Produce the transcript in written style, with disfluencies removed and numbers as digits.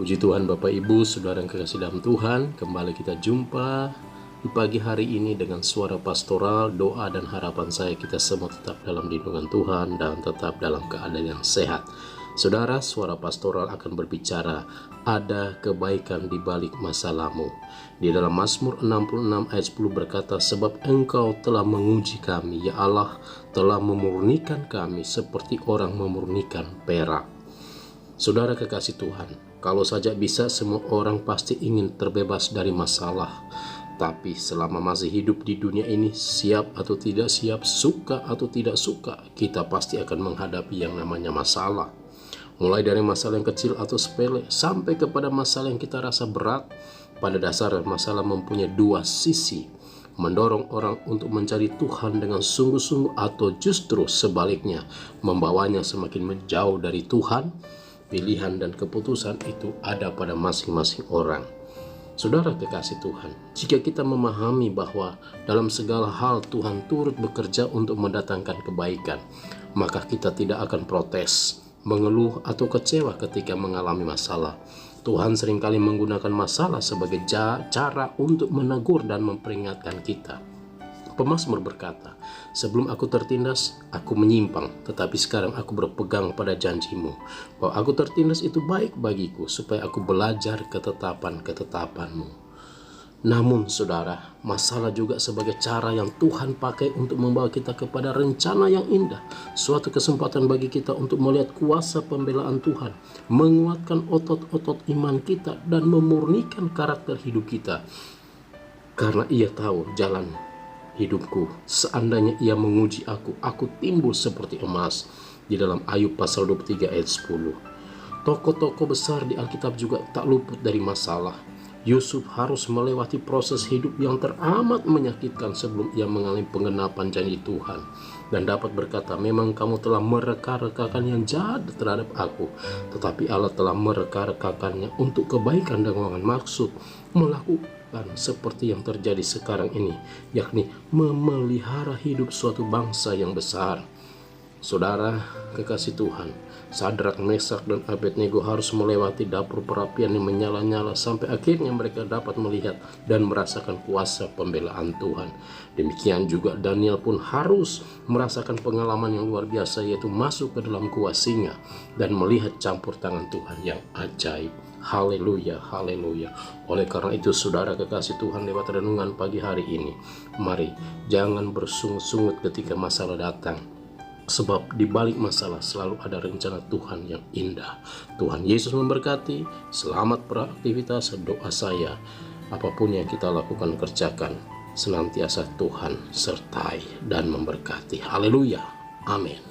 Puji Tuhan Bapak Ibu, Saudara yang kekasih dalam Tuhan, kembali kita jumpa di pagi hari ini dengan suara pastoral. Doa dan harapan saya kita semua tetap dalam lindungan Tuhan dan tetap dalam keadaan yang sehat. Saudara, suara pastoral akan berbicara, ada kebaikan di balik masalahmu. Di dalam Mazmur 66 ayat 10 berkata, sebab Engkau telah menguji kami, ya Allah, telah memurnikan kami seperti orang memurnikan perak. Saudara kekasih Tuhan, kalau saja bisa semua orang pasti ingin terbebas dari masalah. Tapi selama masih hidup di dunia ini, siap atau tidak siap, suka atau tidak suka, kita pasti akan menghadapi yang namanya masalah. Mulai dari masalah yang kecil atau sepele, sampai kepada masalah yang kita rasa berat. Pada dasar masalah mempunyai dua sisi, mendorong orang untuk mencari Tuhan dengan sungguh-sungguh atau justru sebaliknya, membawanya semakin menjauh dari Tuhan. Pilihan dan keputusan itu ada pada masing-masing orang. Saudara kekasih Tuhan, jika kita memahami bahwa dalam segala hal Tuhan turut bekerja untuk mendatangkan kebaikan, maka kita tidak akan protes, mengeluh atau kecewa ketika mengalami masalah. Tuhan seringkali menggunakan masalah sebagai cara untuk menegur dan memperingatkan kita. Pemazmur berkata, sebelum aku tertindas, aku menyimpang, tetapi sekarang aku berpegang pada janjimu, bahwa aku tertindas itu baik bagiku, supaya aku belajar ketetapan-ketetapanmu. Namun saudara, masalah juga sebagai cara yang Tuhan pakai untuk membawa kita kepada rencana yang indah, suatu kesempatan bagi kita untuk melihat kuasa pembelaan Tuhan, menguatkan otot-otot iman kita, dan memurnikan karakter hidup kita. Karena Ia tahu jalan hidupku, seandainya Ia menguji aku timbul seperti emas. Di dalam Ayub pasal 23 ayat 10. Tokoh-tokoh besar di Alkitab juga tak luput dari masalah. Yusuf harus melewati proses hidup yang teramat menyakitkan sebelum ia mengalami penggenapan janji Tuhan, dan dapat berkata, memang kamu telah mereka-rekakan yang jahat terhadap aku, tetapi Allah telah mereka-rekakannya untuk kebaikan dengan maksud melakukan seperti yang terjadi sekarang ini, yakni memelihara hidup suatu bangsa yang besar. Saudara kekasih Tuhan, Sadrak, Mesak, dan Abednego harus melewati dapur perapian yang menyala-nyala sampai akhirnya mereka dapat melihat dan merasakan kuasa pembelaan Tuhan. Demikian juga Daniel pun harus merasakan pengalaman yang luar biasa, yaitu masuk ke dalam gua singa dan melihat campur tangan Tuhan yang ajaib. Haleluya, haleluya. Oleh karena itu saudara kekasih Tuhan, lewat renungan pagi hari ini, mari jangan bersungut-sungut ketika masalah datang. Sebab di balik masalah selalu ada rencana Tuhan yang indah. Tuhan Yesus memberkati. Selamat beraktivitas. Doa saya, apapun yang kita lakukan, kerjakan, senantiasa Tuhan sertai dan memberkati. Haleluya. Amin.